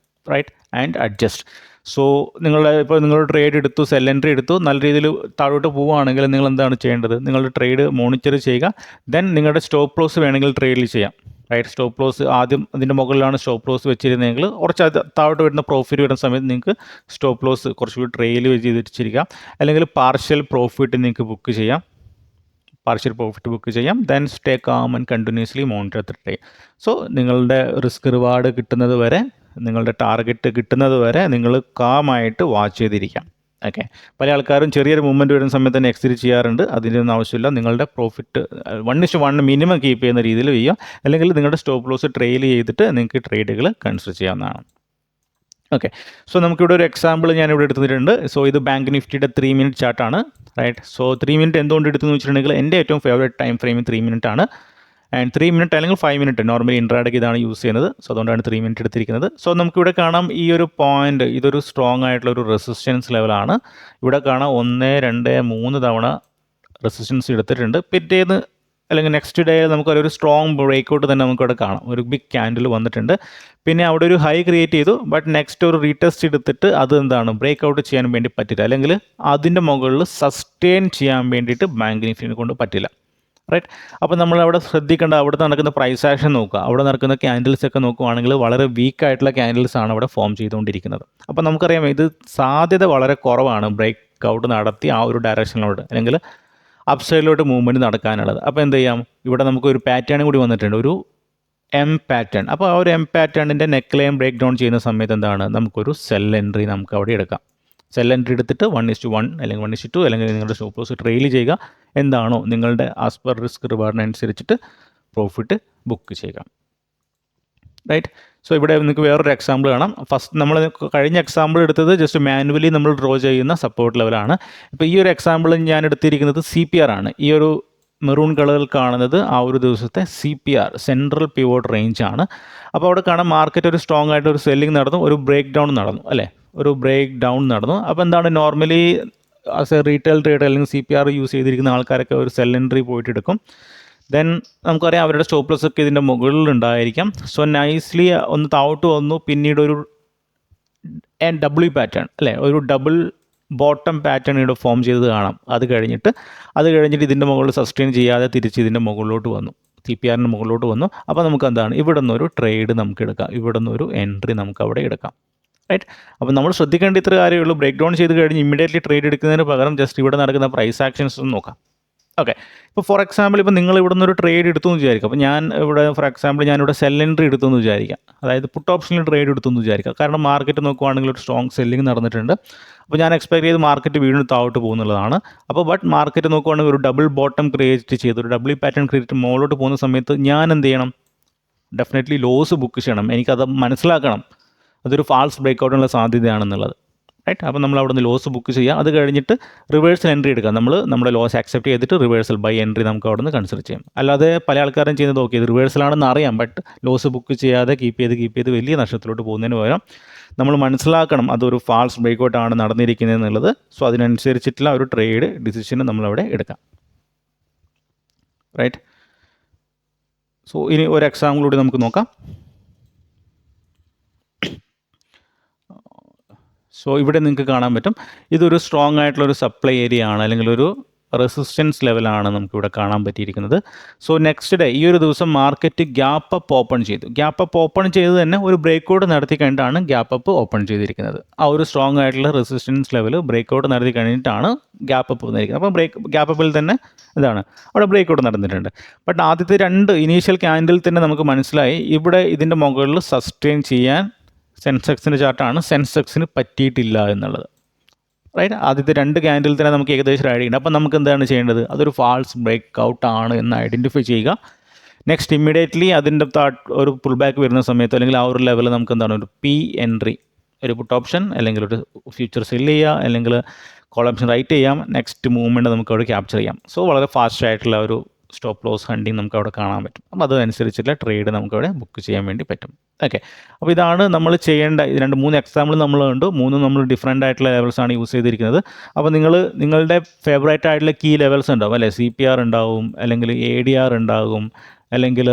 A: right, and adjust. So നിങ്ങൾ ട്രേഡ് എടുത്തു, സെൽ എൻട്രി എടുത്തു, നല്ല രീതിയിൽ താഴോട്ട് പോവുകയാണെങ്കിൽ നിങ്ങൾ എന്താണ് ചെയ്യേണ്ടത്? നിങ്ങളുടെ ട്രേഡ് മോണിറ്റർ ചെയ്യുക. ദെൻ നിങ്ങളുടെ സ്റ്റോപ്പ് ലോസ് വേണമെങ്കിൽ ട്രേഡിൽ ചെയ്യാം. റൈറ്റ്, സ്റ്റോപ്പ് ലോസ് ആദ്യം അതിൻ്റെ മുകളിലാണ് സ്റ്റോപ്പ് ലോസ് വെച്ചിരുന്നതെങ്കിൽ കുറച്ച് താഴോട്ട് വരുന്ന പ്രോഫിറ്റ് വരുന്ന സമയത്ത് നിങ്ങൾക്ക് സ്റ്റോപ്പ് ലോസ് കുറച്ചുകൂടി ട്രെയിൽ വെച്ചിരിക്കാം. അല്ലെങ്കിൽ പാർഷ്യൽ പ്രോഫിറ്റ് നിങ്ങൾക്ക് ബുക്ക് ചെയ്യാം. Then stay calm and continuously monitor the trade. So നിങ്ങളുടെ റിസ്ക് റിവാർഡ് കിട്ടുന്നത് വരെ, നിങ്ങളുടെ ടാർഗറ്റ് കിട്ടുന്നത് വരെ നിങ്ങൾ കാമായിട്ട് വാച്ച് ചെയ്തിരിക്കാം. ഓക്കെ, പല ആൾക്കാരും ചെറിയൊരു മൂവ്മെൻറ്റ് വരുന്ന സമയത്ത് തന്നെ എക്സിറ്റ് ചെയ്യാറുണ്ട്. അതിൻ്റെ ഒന്നും ആവശ്യമില്ല. നിങ്ങളുടെ പ്രോഫിറ്റ് 1:1 മിനിമം കീപ്പ് ചെയ്യുന്ന രീതിയിൽ ചെയ്യുക, അല്ലെങ്കിൽ നിങ്ങളുടെ സ്റ്റോപ്പ് ലോസ് ട്രെയിൽ ചെയ്തിട്ട് നിങ്ങൾക്ക് ട്രേഡുകൾ കൺസിഡർ ചെയ്യാവുന്നതാണ്. ഓക്കെ, സോ നമുക്കിവിടെ ഒരു എക്സാമ്പിൾ ഞാനിവിടെ എടുത്തിട്ടുണ്ട്. സോ ഇത് ബാങ്ക് നിഫ്റ്റിയുടെ 3 മിനിറ്റ് ചാർട്ടാണ്, റൈറ്റ്. സോ 3 മിനിറ്റ് എന്തുകൊണ്ട് എടുത്തെന്ന് വെച്ചിട്ടുണ്ടെങ്കിൽ എൻ്റെ ഏറ്റവും ഫേവറേറ്റ് ടൈം ഫ്രെയിം 3 മിനിറ്റ് ആണ്. ആൻഡ് 3 മിനിറ്റ് അല്ലെങ്കിൽ 5 മിനിറ്റ് നോർമലി ഇൻട്രാഡേക്ക് ഇതാണ് യൂസ് ചെയ്യുന്നത്. സോ അതുകൊണ്ടാണ് 3 മിനിറ്റ് എടുത്തിരിക്കുന്നത്. സോ നമുക്കിവിടെ കാണാം ഈ ഒരു പോയിന്റ്, ഇതൊരു സ്ട്രോങ് ആയിട്ടുള്ള ഒരു റെസിസ്റ്റൻസ് ലെവലാണ്. ഇവിടെ കാണാം 1, 2, 3 തവണ റെസിസ്റ്റൻസ് എടുത്തിട്ടുണ്ട്. പിറ്റേന്ന് അല്ലെങ്കിൽ നെക്സ്റ്റ് ഡേ നമുക്കൊരു സ്ട്രോങ് ബ്രേക്കൗട്ട് തന്നെ നമുക്കവിടെ കാണാം. ഒരു ബിഗ് ക്യാൻഡിൽ വന്നിട്ടുണ്ട്. പിന്നെ അവിടെ ഒരു ഹൈ ക്രിയേറ്റ് ചെയ്തു. ബട്ട് നെക്സ്റ്റ് ഒരു റീടെസ്റ്റ് എടുത്തിട്ട് അത് എന്താണ് ബ്രേക്കൗട്ട് ചെയ്യാൻ വേണ്ടി പറ്റില്ല, അല്ലെങ്കിൽ അതിൻ്റെ മുകളിൽ സസ്റ്റെയിൻ ചെയ്യാൻ വേണ്ടിയിട്ട് ബാങ്ക് നിഫ്റ്റിനെ കൊണ്ട് പറ്റില്ല, റൈറ്റ്. അപ്പോൾ നമ്മൾ അവിടെ ശ്രദ്ധിക്കേണ്ട, അവിടെ നടക്കുന്ന പ്രൈസ് ആക്ഷൻ നോക്കുക. അവിടെ നടക്കുന്ന ക്യാൻഡിൽസ് ഒക്കെ നോക്കുകയാണെങ്കിൽ വളരെ വീക്ക് ആയിട്ടുള്ള ക്യാൻഡിൽസ് ആണ് അവിടെ ഫോം ചെയ്തുകൊണ്ടിരിക്കുന്നത്. അപ്പോൾ നമുക്കറിയാം ഇത് സാധ്യത വളരെ കുറവാണ് ബ്രേക്ക് ഔട്ട് നടത്തി ആ ഒരു ഡയറക്ഷനിലോട്ട് അല്ലെങ്കിൽ അപ്സൈഡിലോട്ട് മൂവ്മെൻറ്റ് നടക്കാനുള്ളത്. അപ്പോൾ എന്ത് ചെയ്യാം, ഇവിടെ നമുക്കൊരു പാറ്റേൺ കൂടി വന്നിട്ടുണ്ട്, ഒരു എം പാറ്റേൺ. അപ്പോൾ ആ ഒരു എം പാറ്റേണിൻ്റെ നെക്ക് ലൈൻ ബ്രേക്ക് ഡൗൺ ചെയ്യുന്ന സമയത്ത് എന്താണ്, നമുക്കൊരു സെൽ എൻട്രി നമുക്ക് അവിടെ എടുക്കാം. സെൽ എൻട്രി എടുത്തിട്ട് 1:1 അല്ലെങ്കിൽ 1:2 അല്ലെങ്കിൽ നിങ്ങളുടെ സ്റ്റോപ്പ് ലോസ് ട്രെയിൽ ചെയ്യുക. എന്താണോ നിങ്ങളുടെ ആസ് പെർ റിസ്ക് റിവാർഡിനനുസരിച്ചിട്ട് പ്രോഫിറ്റ് ബുക്ക് ചെയ്യുക, റൈറ്റ്. സോ ഇവിടെ നിങ്ങൾക്ക് വേറൊരു എക്സാമ്പിൾ കാണാം. ഫസ്റ്റ് നമ്മൾ കഴിഞ്ഞ എക്സാമ്പിൾ എടുത്തത് ജസ്റ്റ് മാനുവലി നമ്മൾ ഡ്രോ ചെയ്യുന്ന സപ്പോർട്ട് ലെവലാണ്. ഇപ്പോൾ ഈ ഒരു എക്സാമ്പിൾ ഞാൻ എടുത്തിരിക്കുന്നത് CPR ആണ്. ഈ ഒരു മെറൂൺ കളറിൽ കാണുന്നത് ആ ഒരു ദിവസത്തെ CPR സെൻട്രൽ പിവോട്ട് റേഞ്ച് ആണ്. അപ്പോൾ അവിടെ കാണാം മാർക്കറ്റ് ഒരു സ്ട്രോങ് ആയിട്ട് ഒരു സെല്ലിംഗ് നടന്നു, ഒരു ബ്രേക്ക് ഡൗൺ നടന്നു, അല്ലേ, ഒരു ബ്രേക്ക് ഡൗൺ നടന്നു. അപ്പോൾ എന്താണ് normally as A retail trader അല്ലെങ്കിൽ CPR യൂസ് ചെയ്തിരിക്കുന്ന ആൾക്കാരൊക്കെ ഒരു സെൽ എൻട്രി പോയിട്ട് എടുക്കും. ദെൻ നമുക്കറിയാം അവരുടെ സ്റ്റോപ്പ് ലോസ് ഒക്കെ ഇതിൻ്റെ മുകളിൽ ഉണ്ടായിരിക്കാം. സോ നൈസ്ലി ഒന്ന് താഴോട്ട് വന്നു, പിന്നീട് ഒരു W പാറ്റേൺ, അല്ലേ, ഒരു ഡബിൾ ബോട്ടം പാറ്റേൺ ഇവിടെ ഫോം ചെയ്തത് കാണാം. അത് കഴിഞ്ഞിട്ട് ഇതിൻ്റെ മുകളിൽ സസ്റ്റെയിൻ ചെയ്യാതെ തിരിച്ച് ഇതിൻ്റെ മുകളിലോട്ട് വന്നു, CPRൻ്റെ മുകളിലോട്ട് വന്നു. അപ്പോൾ നമുക്ക് എന്താണ് ഇവിടെ നിന്നൊരു ട്രേഡ് നമുക്ക് എടുക്കാം, ഇവിടെ നിന്നൊരു എൻട്രി നമുക്ക് അവിടെ എടുക്കാം, റൈറ്റ്. അപ്പോൾ നമ്മൾ ശ്രദ്ധിക്കേണ്ട ഇത്ര കാര്യമേ ഉള്ളൂ. ബ്രേക്ക് ഡൗൺ ചെയ്ത് കഴിഞ്ഞ് ഇമ്മീഡിയറ്റ്ലി ട്രേഡ് എടുക്കുന്നതിന് പകരം ജസ്റ്റ് ഇവിടെ നടക്കുന്ന പ്രൈസ് ആക്ഷൻസ് ഒന്ന് നോക്കാം. ഓക്കെ, ഇപ്പോൾ ഫോർ എക്സാമ്പിൾ ഇപ്പോൾ നിങ്ങൾ ഇവിടെ നിന്നൊരു ട്രേഡ് എടുത്തു എന്ന് വിചാരിക്കുക. അപ്പോൾ ഞാൻ ഇവിടെ ഫോർ എക്സാമ്പിൾ ഞാനിവിടെ സെൽ എൻട്രി എടുത്തു എന്ന് വിചാരിക്കാം, അതായത് പുട്ട് ഓപ്ഷനിൽ ട്രേഡ് എടുത്തു എന്ന് വിചാരിക്കുക. കാരണം മാർക്കറ്റ് നോക്കുവാണെങ്കിൽ ഒരു സ്ട്രോങ് സെല്ലിംഗ് നടന്നിട്ടുണ്ട്. അപ്പോൾ ഞാൻ എക്സ്പെക്ട് ചെയ്ത് മാർക്കറ്റ് വീണ്ടും താഴോട്ട് പോകുന്നുള്ളതാണ്. അപ്പോൾ ബട്ട് മാർക്കറ്റ് നോക്കുവാണെങ്കിൽ ഒരു ഡബിൾ ബോട്ടം ക്രിയേറ്റ് ചെയ്ത് ഒരു ഡബിൾ പാറ്റേൺ ക്രിയേറ്റ് മുകളിലോട്ട് പോകുന്ന സമയത്ത് ഞാൻ എന്ത് ചെയ്യണം, ഡെഫിനറ്റ്ലി ലോസ് ബുക്ക് ചെയ്യണം. എനിക്കത് മനസ്സിലാക്കണം അതൊരു ഫാൾസ് ബ്രേക്കൗട്ടിനുള്ള സാധ്യതയാണെന്നുള്ളത്, റൈറ്റ്. അപ്പോൾ നമ്മൾ അവിടെ നിന്ന് ലോസ് ബുക്ക് ചെയ്യുക. അത് കഴിഞ്ഞിട്ട് റിവേഴ്സൽ എൻട്രി എടുക്കുക. നമ്മുടെ ലോസ് ആക്സെപ്റ്റ് ചെയ്തിട്ട് റിവേഴ്സൽ ബൈ എൻട്രി നമുക്ക് അവിടെ നിന്ന് കൺസിഡർ ചെയ്യാം. അല്ലാതെ പല ആൾക്കാരും ചെയ്യുന്നത് ഓക്കെ ഇത് റിവേഴ്സലാണെന്ന് അറിയാം, ബട്ട് ലോസ് ബുക്ക് ചെയ്യാതെ കീപ്പ് ചെയ്ത് വലിയ നഷ്ടത്തിലോട്ട് പോകുന്നതിന് പകരം നമ്മൾ മനസ്സിലാക്കണം അതൊരു ഫാൾസ് ബ്രേക്കൗട്ടാണ് നടന്നിരിക്കുന്നത് എന്നുള്ളത്. സോ അതിനനുസരിച്ചിട്ടുള്ള ഒരു ട്രേഡ് ഡിസിഷൻ നമ്മളവിടെ എടുക്കാം, റൈറ്റ്. സോ ഇനി ഒരു എക്സാമ്പിൾ കൂടി നമുക്ക് നോക്കാം. സോ ഇവിടെ നിങ്ങൾക്ക് കാണാൻ പറ്റും ഇതൊരു സ്ട്രോങ് ആയിട്ടുള്ളൊരു സപ്ലൈ ഏരിയ ആണ്, അല്ലെങ്കിൽ ഒരു റെസിസ്റ്റൻസ് ലെവലാണ് നമുക്കിവിടെ കാണാൻ പറ്റിയിരിക്കുന്നത്. സോ നെക്സ്റ്റ് ഡേ ഈ ഒരു ദിവസം മാർക്കറ്റ് ഗ്യാപ്പ് അപ്പ് ഓപ്പൺ ചെയ്തു. ഗ്യാപ്പ് അപ്പ് ഓപ്പൺ ചെയ്ത് തന്നെ ഒരു ബ്രേക്കൗട്ട് നടത്തി കഴിഞ്ഞിട്ടാണ് ഗ്യാപ്പ് അപ്പ് ഓപ്പൺ ചെയ്തിരിക്കുന്നത്. ആ ഒരു സ്ട്രോങ് ആയിട്ടുള്ള റെസിസ്റ്റൻസ് ലെവൽ ബ്രേക്കൗട്ട് നടത്തി കഴിഞ്ഞിട്ടാണ് ഗ്യാപ്പ് അപ്പ് വന്നിരിക്കുന്നത്. അപ്പോൾ ഗ്യാപ്പ് അപ്പിൽ തന്നെ ഇതാണ് അവിടെ ബ്രേക്കൗട്ട് നടന്നിട്ടുണ്ട്. ബട്ട് ആദ്യത്തെ 2 ഇനീഷ്യൽ ക്യാൻഡിൽ തന്നെ നമുക്ക് മനസ്സിലായി ഇവിടെ ഇതിൻ്റെ മുകളിൽ സസ്റ്റെയിൻ ചെയ്യാൻ സെൻസെക്സിൻ്റെ ചാർട്ടാണ്, സെൻസെക്സിന് പറ്റിയിട്ടില്ല എന്നുള്ളത്, റൈറ്റ്. ആദ്യത്തെ 2 ക്യാൻഡിൽ തന്നെ നമുക്ക് ഏകദേശം ഒരു ഐഡിയ ഉണ്ട്. അപ്പോൾ നമുക്ക് എന്താണ് ചെയ്യേണ്ടത്, അതൊരു ഫാൾസ് ബ്രേക്ക് ഔട്ട് ആണ് എന്ന് ഐഡൻറ്റിഫൈ ചെയ്യുക. നെക്സ്റ്റ് ഇമ്മീഡിയറ്റ്ലി അതിൻ്റെ ഒരു പുൾ ബാക്ക് വരുന്ന സമയത്ത് അല്ലെങ്കിൽ ആ ഒരു ലെവൽ നമുക്ക് എന്താണ് ഒരു P എൻട്രി, ഒരു പുട്ട് ഓപ്ഷൻ അല്ലെങ്കിൽ ഒരു ഫ്യൂച്ചർ സെല്ല് ചെയ്യുക, അല്ലെങ്കിൽ കോൾ ഓപ്ഷൻ റൈറ്റ് ചെയ്യാം. നെക്സ്റ്റ് മൂവ്മെൻറ്റ് നമുക്ക് അവിടെ ക്യാപ്ചർ ചെയ്യാം. സോ വളരെ ഫാസ്റ്റ് ആയിട്ടുള്ള ഒരു സ്റ്റോപ്പ് ലോസ് ഹണ്ടിങ് നമുക്ക് അവിടെ കാണാൻ പറ്റും. അപ്പോൾ അതനുസരിച്ചുള്ള ട്രേഡ് നമുക്കവിടെ ബുക്ക് ചെയ്യാൻ വേണ്ടി പറ്റും. ഓക്കെ, അപ്പോൾ ഇതാണ് നമ്മൾ ചെയ്യേണ്ട 2-3 എക്സാമ്പിൾ നമ്മൾ കണ്ടു. 3 നമ്മൾ ഡിഫറെൻ്റ് ആയിട്ടുള്ള ലെവൽസാണ് യൂസ് ചെയ്തിരിക്കുന്നത്. അപ്പോൾ നിങ്ങളുടെ ഫേവറേറ്റ് ആയിട്ടുള്ള കീ ലെവൽസ് ഉണ്ടാവും, അല്ലേ. CPR ഉണ്ടാവും, അല്ലെങ്കിൽ ADR ഉണ്ടാകും, അല്ലെങ്കിൽ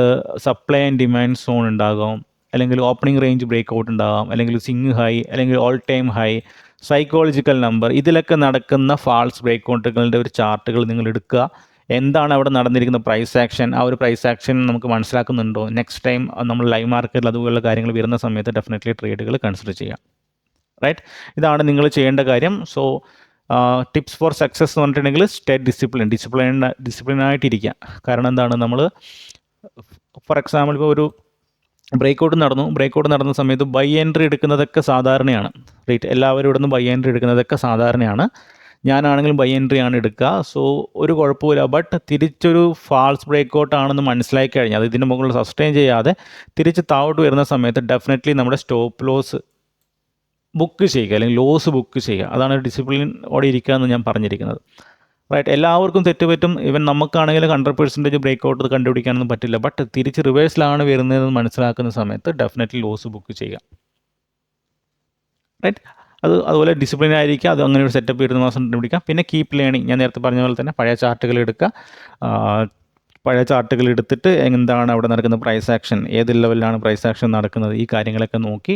A: സപ്ലൈ ആൻഡ് ഡിമാൻഡ് സോൺ ഉണ്ടാകും, അല്ലെങ്കിൽ ഓപ്പണിംഗ് റേഞ്ച് ബ്രേക്ക് ഔട്ട് ഉണ്ടാകാം, അല്ലെങ്കിൽ സിങ് ഹൈ, അല്ലെങ്കിൽ all time high, psychological number. ഇതിലൊക്കെ നടക്കുന്ന ഫാൾസ് ബ്രേക്ക് ഔട്ടുകളുടെ ഒരു ചാർട്ടുകൾ നിങ്ങൾ എടുക്കുക. എന്താണ് അവിടെ നടന്നിരിക്കുന്ന പ്രൈസ് ആക്ഷൻ, ആ ഒരു പ്രൈസ് ആക്ഷൻ നമുക്ക് മനസ്സിലാക്കുന്നുണ്ടോ, നെക്സ്റ്റ് ടൈം നമ്മൾ ലൈവ് മാർക്കറ്റിൽ അതുപോലുള്ള കാര്യങ്ങൾ വരുന്ന സമയത്ത് ഡെഫിനറ്റ്ലി ട്രേഡുകൾ കൺസിഡർ ചെയ്യാം, റൈറ്റ്. ഇതാണ് നിങ്ങൾ ചെയ്യേണ്ട കാര്യം. സോ ടിപ്സ് ഫോർ സക്സസ് എന്ന് പറഞ്ഞിട്ടുണ്ടെങ്കിൽ സ്റ്റേ ഡിസിപ്ലിനായിട്ടിരിക്കുക. കാരണം എന്താണ്, നമ്മൾ ഫോർ എക്സാമ്പിൾ ഇപ്പോൾ ഒരു ബ്രേക്കൗട്ട് നടന്ന സമയത്ത് ബൈ എൻട്രി എടുക്കുന്നതൊക്കെ സാധാരണയാണ്. റൈറ്റ്, എല്ലാവരും ഇവിടെ നിന്ന് ബൈ എൻട്രി എടുക്കുന്നതൊക്കെ സാധാരണയാണ്. ഞാനാണെങ്കിലും ബൈ എൻട്രി ആണ് എടുക്കുക. സോ ഒരു കുഴപ്പമില്ല. ബട്ട് തിരിച്ചൊരു ഫാൾസ് ബ്രേക്കൗട്ട് ആണെന്ന് മനസ്സിലാക്കി കഴിഞ്ഞാൽ, അത് ഇതിന് മുകളിൽ സസ്റ്റെയിൻ ചെയ്യാതെ തിരിച്ച് താഴോട്ട് വരുന്ന സമയത്ത് ഡെഫിനറ്റ്ലി നമ്മുടെ സ്റ്റോപ്പ് ലോസ് ബുക്ക് ചെയ്യുക, അല്ലെങ്കിൽ ലോസ് ബുക്ക് ചെയ്യുക. അതാണ് ഡിസിപ്ലിനോടെ ഇരിക്കുക എന്ന് ഞാൻ പറഞ്ഞിരിക്കുന്നത്. റൈറ്റ്, എല്ലാവർക്കും തെറ്റ് പറ്റും. ഈവൻ നമുക്കാണെങ്കിലും 100% ബ്രേക്കൗട്ട് കണ്ടുപിടിക്കാനൊന്നും പറ്റില്ല. ബട്ട് തിരിച്ച് റിവേഴ്സിലാണ് വരുന്നതെന്ന് മനസ്സിലാക്കുന്ന സമയത്ത് ഡെഫിനറ്റ്ലി ലോസ് ബുക്ക് ചെയ്യുക. റൈറ്റ്, അതുപോലെ ഡിസിപ്ലിൻ ആയിരിക്കുക. അത് അങ്ങനെ ഒരു സെറ്റപ്പ് 20 മാസം കണ്ടുപിടിക്കുക. പിന്നെ കീപ്പ് ലേണിംഗ്, ഞാൻ നേരത്തെ പറഞ്ഞ പോലെ തന്നെ പഴയ ചാർട്ടുകൾ എടുക്കുക. പഴയ ചാർട്ടുകൾ എടുത്തിട്ട് എന്താണ് അവിടെ നടക്കുന്ന പ്രൈസ് ആക്ഷൻ, ഏത് ലെവലിലാണ് പ്രൈസ് ആക്ഷൻ നടക്കുന്നത്, ഈ കാര്യങ്ങളൊക്കെ നോക്കി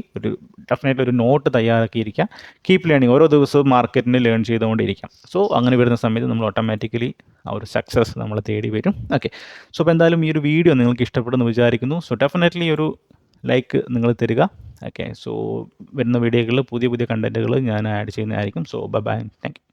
A: ഡെഫിനറ്റ്ലി ഒരു നോട്ട് തയ്യാറാക്കിയിരിക്കുക. കീപ്പ് ലേണിംഗ്, ഓരോ ദിവസവും മാർക്കറ്റിന് ലേൺ ചെയ്തുകൊണ്ടിരിക്കാം. സോ അങ്ങനെ വരുന്ന സമയത്ത് നമ്മൾ ഓട്ടോമാറ്റിക്കലി ആ ഒരു സക്സസ് നമ്മൾ തേടി വരും. ഓക്കെ, സോ അപ്പോൾ എന്തായാലും ഈ ഒരു വീഡിയോ നിങ്ങൾക്ക് ഇഷ്ടപ്പെടുന്നു വിചാരിക്കുന്നു. സോ ഡെഫിനറ്റ്ലി ഒരു ലൈക്ക് നിങ്ങൾ തരിക. ഓക്കെ, സോ വരുന്ന വീഡിയോകളിൽ പുതിയ കണ്ടൻറ്റുകൾ ഞാൻ ആഡ് ചെയ്യുന്നതായിരിക്കും. So bye, thank U.